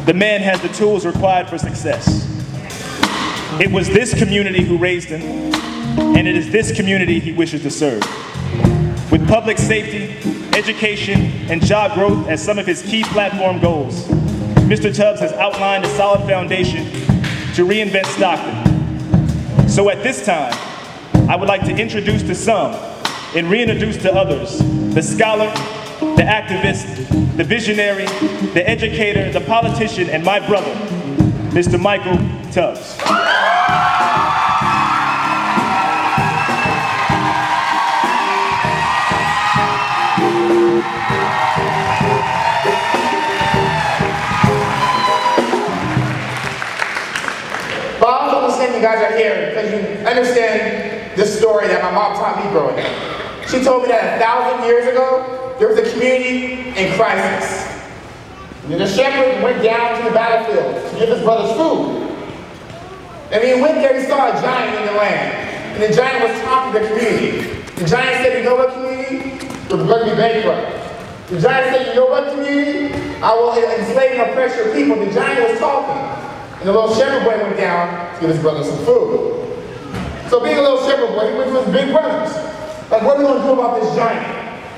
the man has the tools required for success. It was this community who raised him, and it is this community he wishes to serve. With public safety, education, and job growth as some of his key platform goals, Mr. Tubbs has outlined a solid foundation to reinvent Stockton. So at this time, I would like to introduce to some and reintroduce to others the scholar, the activist, the visionary, the educator, the politician, and my brother, Mr. Michael Tubbs. You guys are here because you understand the story that my mom taught me growing up. She told me that 1,000 years ago, there was a community in crisis. And the shepherd went down to the battlefield to give his brothers food. And when he went there, he saw a giant in the land. And the giant was talking to the community. The giant said, you know what, community? We're going to be bankrupt. The giant said, you know what, community? I will enslave and oppress your people. The giant was talking. And the little shepherd boy went down to give his brother some food. So being a little shepherd boy, he went to his big brothers. Like, what are we going to do about this giant?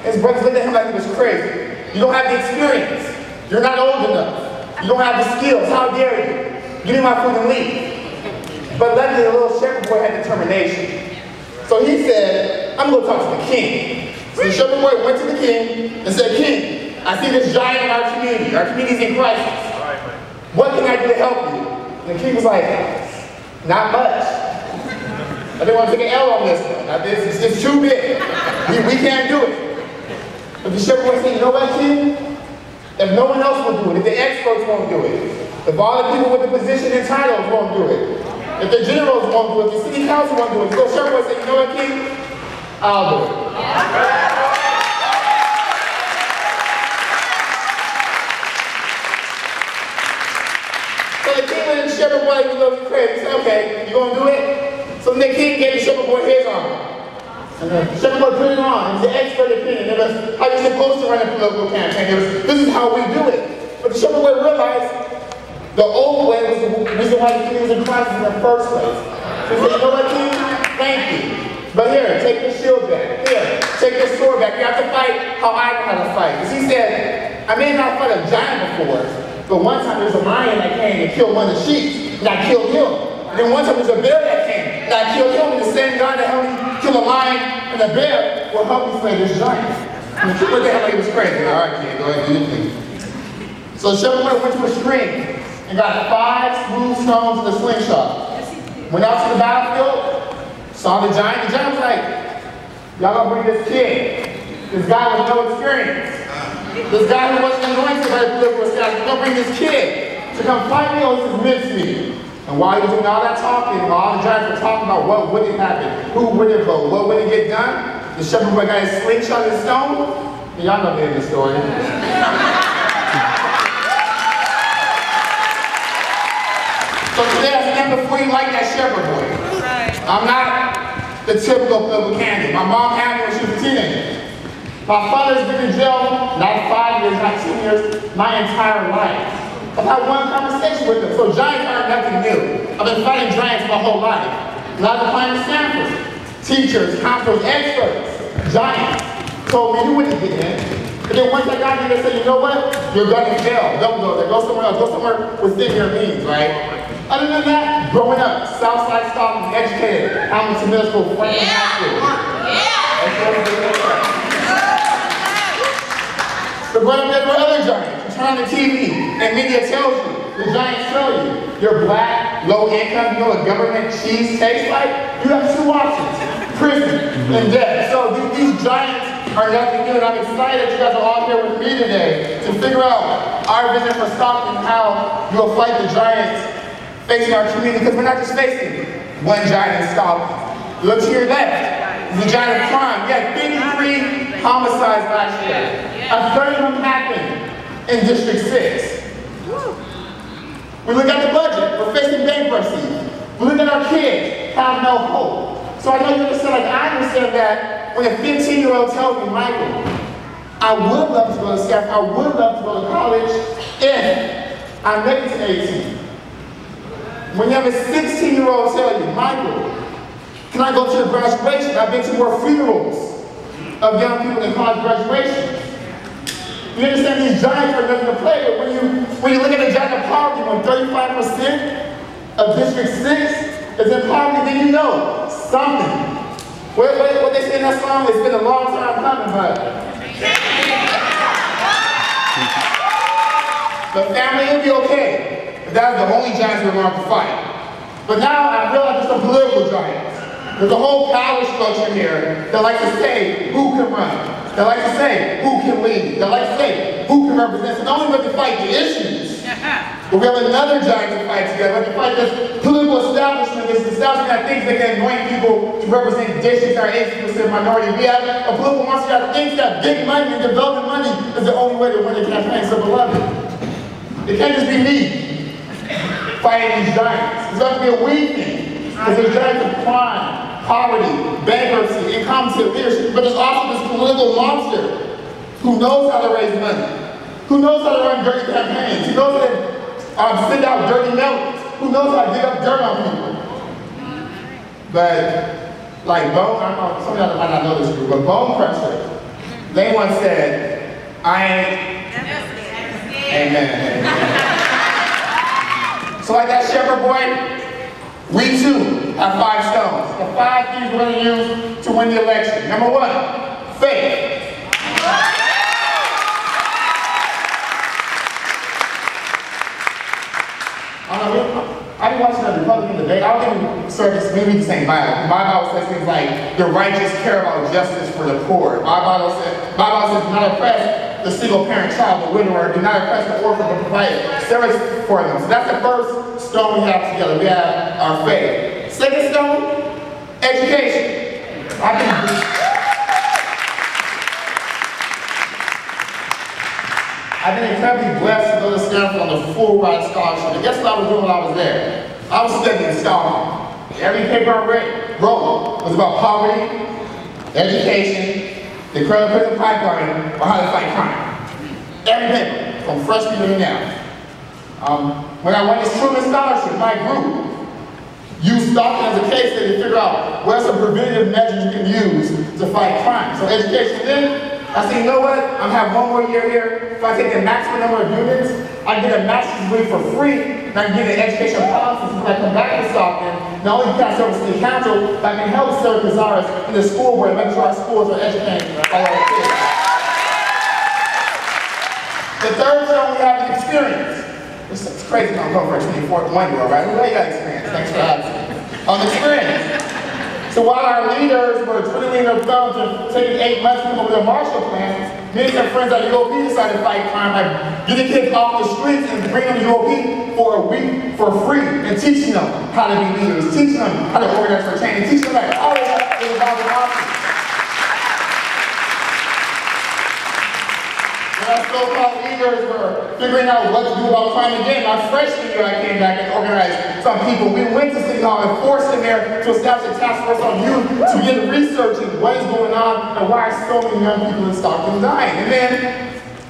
His brothers looked at him like he was crazy. You don't have the experience. You're not old enough. You don't have the skills. How dare you? Give me my food and leave. But luckily, the little shepherd boy had determination. So he said, I'm going to talk to the king. So the shepherd boy went to the king and said, King, I see this giant in our community. Our community's in crisis. What can I do to help you? And the king was like, not much. I didn't want to take an L on this one. It's too big. We can't do it. But the shepherd boy said, you know what, king? If no one else will do it, if the experts won't do it, if all the people with the position and titles won't do it, if the generals won't do it, if the city council won't do it, so the shepherd boy said, you know what, king? I'll do it. So the king and the shepherd boy was a little crazy. He said, okay, you gonna do it? So the king gave the shepherd boy his armor. And the shepherd boy put it on. It was the expert opinion. It was how you're supposed to run a political campaign. It was, this is how we do it. But the shepherd boy realized the old way was the reason why the king was in crisis in the first place. So he said, you know what, king? Thank you. But here, take the shield back. Here, take the sword back. You have to fight how I know how to fight. Because he said, I may not fight a giant before, but one time there was a lion that came and killed one of the sheep, and I killed him. And then one time there was a bear that came, and I killed him, and the same guy that helped me kill a lion and a bear will help me slay this giant. And the king looked at him like he was crazy. All right, kid, go ahead, do your thing. So the shepherd boy went to a stream and got 5 smooth stones in a slingshot. Went out to the battlefield, saw the giant. The giant was like, y'all gonna bring this kid, this guy with no experience. This guy who wasn't anointed by the political establishment, we're gonna bring this kid to come fight me on this mincemeat. And while he was doing all that talking, all the giants were talking about what wouldn't happen, who wouldn't vote, what wouldn't get done, the shepherd boy got his slingshot and stone. And y'all know the end of the story. So today I stand before you like that shepherd boy. I'm not the typical political candidate. My mom had me when she was a teenager. My father's been in jail, not 5 years, not 2 years, my entire life. I've had one conversation with him, so giants aren't nothing new. I've been fighting giants my whole life. And I've been fighting Stanford. Teachers, counselors, experts, giants told me you wouldn't get in. And then once I got in, they said, you know what? You're going to jail. Don't go there. Go somewhere else. Go somewhere within your means, right? Other than that, growing up, Southside Stockton, educated, Hamilton Middle School, Franklin High School. But growing up, there were other giants. You turn on the TV, and media tells you, the giants tell you, you're black, low income, you know what government cheese tastes like? You have 2 options, prison and death. So these giants are nothing new, and I'm excited that you guys are all here with me today to figure out our vision for Stockton and how you'll fight the giants facing our community, because we're not just facing one giant in Stockton. Look to your left, the giant of crime. We had 53 homicides last year. A third of them happened in District 6. We look at the budget, we're facing bankruptcy. We look at our kids, have no hope. So I know you understand, like I understand that when a 15-year-old tells me, Michael, I would love to go to Stanford, I would love to go to college if I made it to 18. When you have a 16-year-old tell you, Michael, can I go to your graduation? I've been to more funerals of young people than college graduations. You understand these giants are nothing to play with. When you look at the giant of poverty, when 35% of District 6 is in poverty, then you know something. What they say in that song, it's been a long time coming, but family will be okay. But that's the only giants we're going to fight. But now I realize there's some political giants. There's a whole power structure here that like to say who can run. They like to say who can lead. They like to say who can represent. So not only do we fight the issues, but we have another giant to fight together. We have to fight this political establishment, this establishment that thinks they can anoint people to represent districts that are 80% minority. We have a political monster that thinks that big money and development money is the only way to win the campaign. So beloved, it can't just be me fighting these giants. It's got to be a we thing. Because there's giants of crime, poverty, bankruptcy, incompetent leadership, but there's also this political monster who knows how to raise money, who knows how to run dirty campaigns, who knows how to send out dirty melons, who knows how to dig up dirt on people. But, like Bone, I don't know, some of y'all might not know this group, but Bone Crusher, they once said, I ain't, amen. So like that shepherd boy, we too have 5 stones. The 5 things we're going to use to win the election. Number 1, faith. I've been watching the Republican debate. I don't think service, maybe the same Bible. My Bible says things like, the righteous care about justice for the poor. My Bible says, do not oppress the single-parent child, the widower, do not oppress the orphan, but provide service for them. So that's the first stone we have together. We have our faith. Second stone, education. I've been incredibly blessed to go to Stanford on a full ride scholarship. And guess what I was doing when I was there? I was studying Stockton. Every paper I wrote was about poverty, education, the criminal prison pipeline, or how to fight crime. Every paper, from freshman to now. When I won this Truman Scholarship, my group used Stockton as a case study to figure out what are some preventative measures you can use to fight crime. So education. Then I said, you know what? I'm gonna have 1 more year here. If I take the maximum number of units, I can get a master's degree for free, and I can get an education policy. So when I come back to Stockton, not only can I serve city council, but I can help serve Cazares in the school board and make sure our schools are educating all our kids. The third stone we have is experience. It's crazy when I'm going for a 21-year-old, right? Well, you got experience. Thanks for asking. Experience. So while our leaders were twiddling their thumbs and taking 8 months to come up with their Marshall Plan, me and some friends at UOP decided to fight crime by getting kids off the streets and bringing them to UOP for a week for free and teaching them how to be leaders, teaching them how to organize for change, and teaching them that all of that is about democracy. When our so-called leaders were figuring out what to do about crime again, my freshman year I came back and organized some people. We went to City Hall and forced them there to establish a task force on youth to get researching what is going on and why are so many young people in Stockton dying. And then,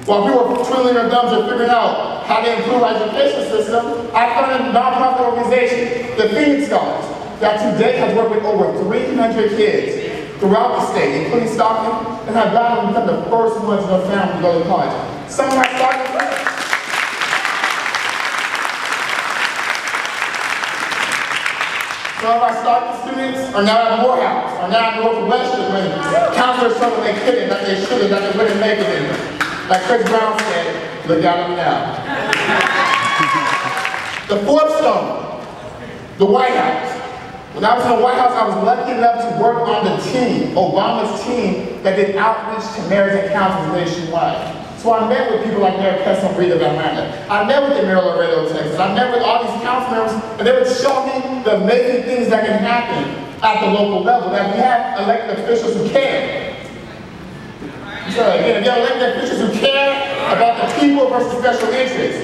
while we were twiddling our thumbs and figuring out how to improve our education system, I found a nonprofit organization, the Phoenix Scholars, that today has worked with over 300 kids throughout the state, including Stockton, and have gone and become the first ones in their family to go to college. Some of our Stockton friends. Some of our Stockton students are now at Morehouse, are now at Northwestern, when counselors told them they couldn't, that they shouldn't, that they wouldn't make it. And like Chris Brown said, look out at me now. The fourth stone, the White House. When I was in the White House, I was lucky enough to work on the team, Obama's team, that did outreach to mayors and councils nationwide. So I met with people like Mayor Kesson Reed of Atlanta. I met with the Mayor Laredo, Texas. I met with all these council members, and they would show me the amazing things that can happen at the local level, that we have elected officials who care. So again, if you have elected officials who care about the people versus special interests.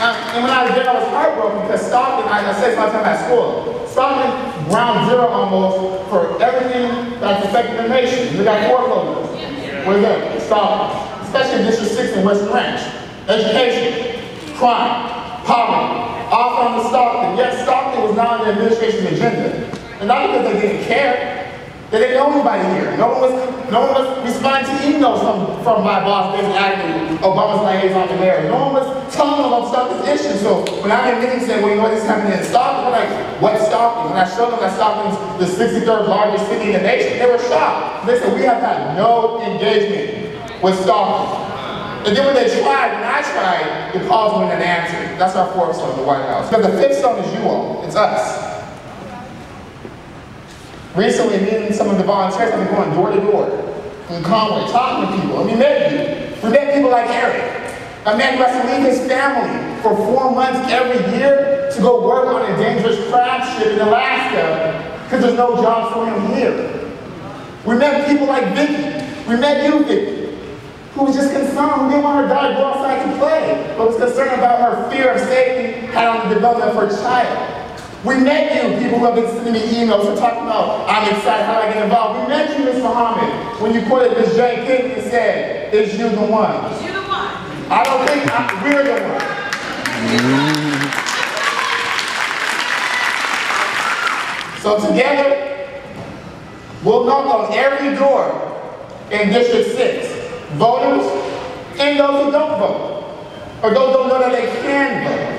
And when I was there, I was heartbroken because Stockton, I said this my time at school, Stockton ground zero almost for everything that's affecting the nation. We got foreclosures. Where's that? Stockton. Especially District 6 in Western Ranch. Education, crime, poverty, all from the Stockton. Yet Stockton was not on the administration's agenda. And not because they didn't care. They didn't know anybody here. No one was responding to emails from my boss, David Agnew, Obama's liaison to mayor. No one was telling them about Stockton's issues. So when I'm in meetings saying, well, you know what is happening in Stockton? They're like, what's Stockton? When I showed them that Stockton's the 63rd largest city in the nation, they were shocked. They said, we have had no engagement with Stockton. And then when I tried, the calls weren't an answer. That's our fourth stone, the White House. Because the fifth stone is you all. It's us. Recently, me and some of the volunteers have been going door to door in Conway, talking to people, and we met you. We met people like Eric, a man who has to leave his family for 4 months every year to go work on a dangerous crab ship in Alaska because there's no job for him here. We met people like Vicky. We met you, Vicky, who was just concerned, who didn't want her daughter to go outside to play, but was concerned about her fear of safety had on the development of her child. We met you, people who have been sending me emails and talking about, I'm excited, how do I get involved? We met you, Ms. Muhammad, when you quoted Ms. J. King and said, is you the one? Is you the one? I don't think we're the one. So together, we'll knock on every door in District 6. Voters and those who don't vote, or those who don't know that they can vote.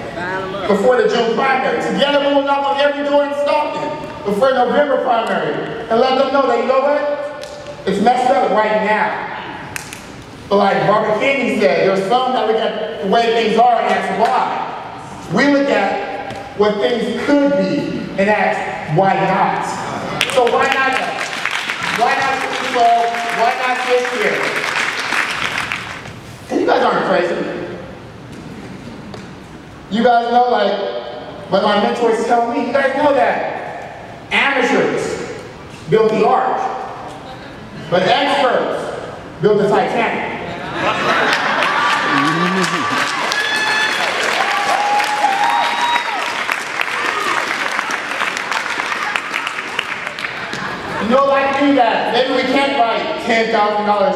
Before the June primary. Together we will knock on every door in Stockton before the November primary and let them know that, you know what? It's messed up right now. But like Barbara King said, there's some that look at the way things are and ask why. We look at what things could be and ask, why not? So why not us? Why not 2012? Why not this year? And you guys aren't crazy. You guys know, like, what my mentors tell me, you guys know that amateurs build the ark, but experts build the Titanic. You know, like do that. Maybe we can't write $10,000,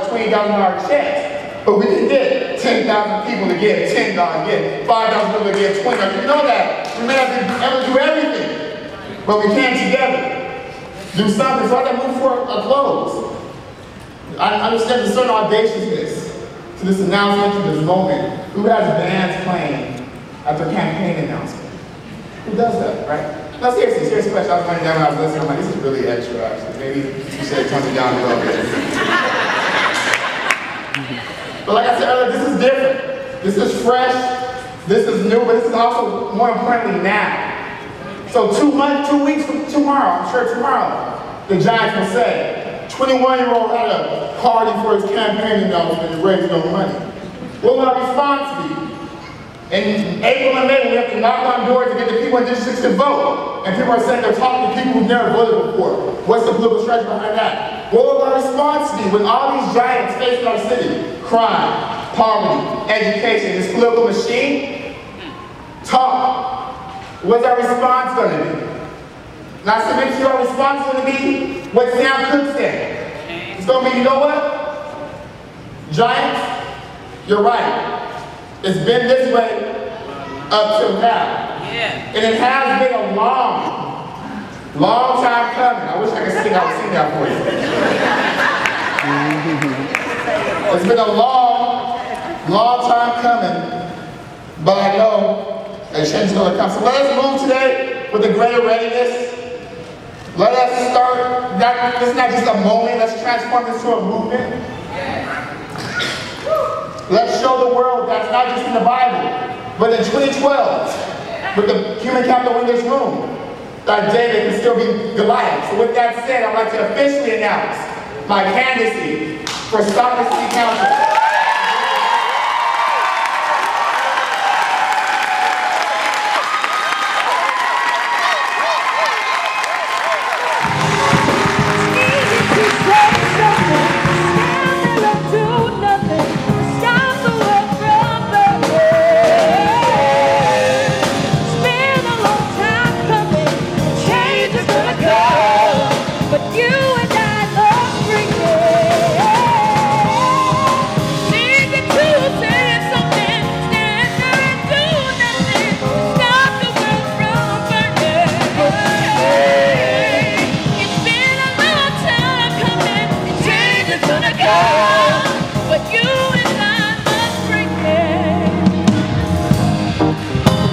$20,000 checks. But we can get 10,000 people to give $10, get 5,000 people to give $20. You know that. We may not be able to do everything, but we can together do something. So I can move for a close. I understand there's certain audaciousness to this announcement, to this moment. Who has bands playing at their campaign announcement? Who does that, right? No, seriously, serious question. I was writing down when I was listening. I'm like, this is really extra, actually. Maybe you should have toned it down a little bit. But like I said earlier, this is different. This is fresh, this is new, but this is also, more importantly, now. So 2 weeks from tomorrow, I'm sure tomorrow, the Giants will say, 21-year-old had a party for his campaign announcement and raised no money. What will our response be? In April and May, we have to knock on doors to get the people in districts to vote. And people are saying they're talking to people who've never voted before. What's the political strategy behind that? What will our response be when all these giants facing our city? Crime, poverty, education, this political machine? Talk. What's our response going to be? And I submit to you, our response is going to be what Sam Cooke said. It's going to be, you know what? Giants, you're right. It's been this way up till now. Yeah. And it has been a long time coming. I wish I could sing that for you. It's been a long time coming, but I know a change is going to come. So let us move today with a greater readiness. Let us start, this is not just a moment, let's transform this to a movement. Let's show the world that's not just in the Bible, but in 2012, with the human capital in this room, that David can still be Goliath. So with that said, I'd like to officially announce my candidacy for Stockton City Council. Gonna come. but you and I must bring it.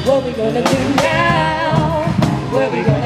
What we gonna do now? Where we gonna